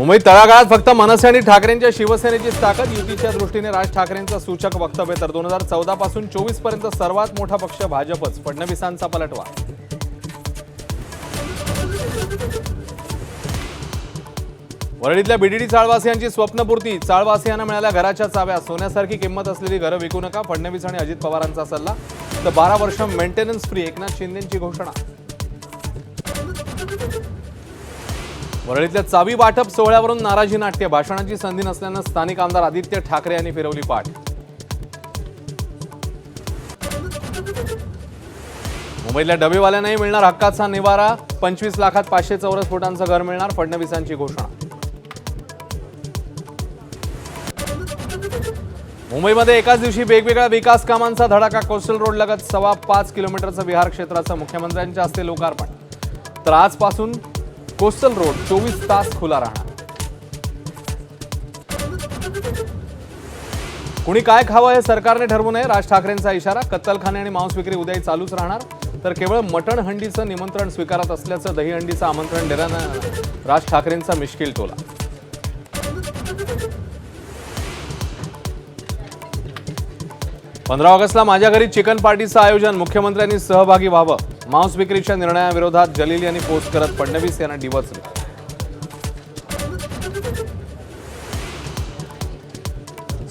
मुंबईत तळागाळात फक्त मनसे आणि ठाकरेंच्या शिवसेनेचीच ताकद. युतीच्या दृष्टीने राज ठाकरेंचं सूचक वक्तव्य. तर 2014 पासून 24 पर्यंत सर्वात मोठा पक्ष भाजपच. फडणवीसांचा पलटवार. वरळीतल्या बीडीडी चाळवासियांची स्वप्नपूर्ती. चाळवासियांना मिळाल्या घराच्या चाव्या. सोन्यासारखी किंमत असलेली घरं विकू नका. फडणवीस आणि अजित पवारांचा सल्ला. तर 12 वर्ष मेंटेनन्स फ्री. एकनाथ शिंदेंची घोषणा. वरळीतल्या चावी वाटप सोहळ्यावरून नाराजी नाट्य. भाषणाची संधी नसल्यानं स्थानिक आमदार आदित्य ठाकरे यांनी फिरवली पाठ. मुंबईतल्या डबेवाल्यांनाही मिळणार हक्काचा निवारा. 25 लाखात 500 चौरस फुटांचं घर मिळणार. फडणवीसांची घोषणा. मुंबईमध्ये एकाच दिवशी वेगवेगळ्या विकास कामांचा धडाका. कोस्टल रोड लगत 5.25 किलोमीटरचं विहार क्षेत्राचं मुख्यमंत्र्यांच्या हस्ते लोकार्पण. तर आजपासून कोस्टल रोड 24 तास खुला राहणार. कुणी काय खावं हे सरकारने ठरवू नये. राज ठाकरेंचा इशारा. कत्तलखाने आणि मांस विक्री उद्याही चालूच राहणार. तर केवळ मटण हंडीचं निमंत्रण स्वीकारत असल्याचं दहीहंडीचं आमंत्रण देण्यानं राज ठाकरेंचा मिश्किल टोला. पंधरा ऑगस्टला माझ्या घरी चिकन पार्टीचं आयोजन. मुख्यमंत्र्यांनी सहभागी व्हावं. मांस विक्रीच्या निर्णयाविरोधात जलील यांनी पोस्ट करत फडणवीस यांना डिवचले.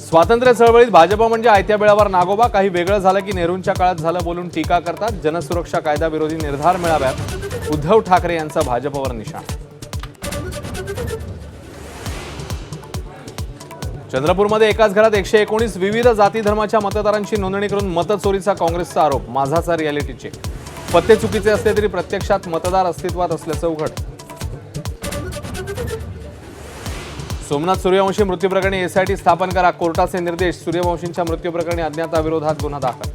स्वातंत्र्य चळवळीत भाजप म्हणजे आयत्या बिळावर नागोबा. काही वेगळं झालं की नेहरूंच्या काळात झालं बोलून टीका करतात. जनसुरक्षा कायद्याविरोधी निर्धार मेळाव्यात उद्धव ठाकरे यांचा भाजपवर निशाण. चंद्रपूरमध्ये एकाच घरात 119 विविध जाती धर्माच्या मतदारांची नोंदणी करून मतचोरीचा काँग्रेसचा आरोप. माझाचा रियालिटी चेक. पत्ते चुकीचे असले तरी प्रत्यक्षात मतदार अस्तित्वात असल्याचं उघड. सोमनाथ सूर्यवंशी मृत्यूप्रकरणी एसआयटी स्थापन करा. कोर्टाचे निर्देश. सूर्यवंशींच्या मृत्यूप्रकरणी अज्ञाताविरोधात गुन्हा दाखल.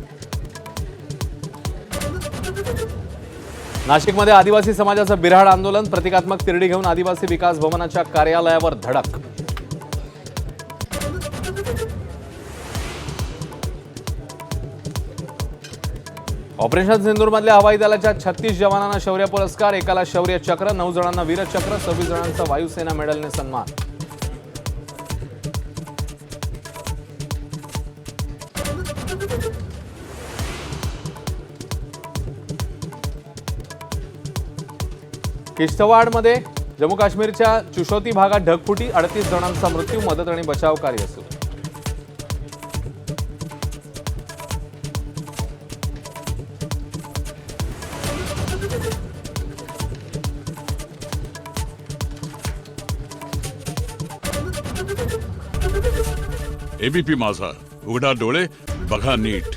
नाशिकमध्ये आदिवासी समाजाचं बिऱ्हाड आंदोलन. प्रतिकात्मक तिरडी घेऊन आदिवासी विकास भवनाच्या कार्यालयावर धडक. ऑपरेशन सिंदूरमधल्या हवाई दलाच्या 36 जवानांना शौर्य पुरस्कार. एकाला शौर्य चक्र, 9 जणांना वीरचक्र, 26 जणांचा वायुसेना मेडलने सन्मान. किश्तवाडमध्ये जम्मू काश्मीरच्या चुशोती भागात ढगफुटी. 38 जणांचा मृत्यू. मदत आणि बचाव कार्य सुरू. एबीपी माझा, उघडा डोळे बघा नीट.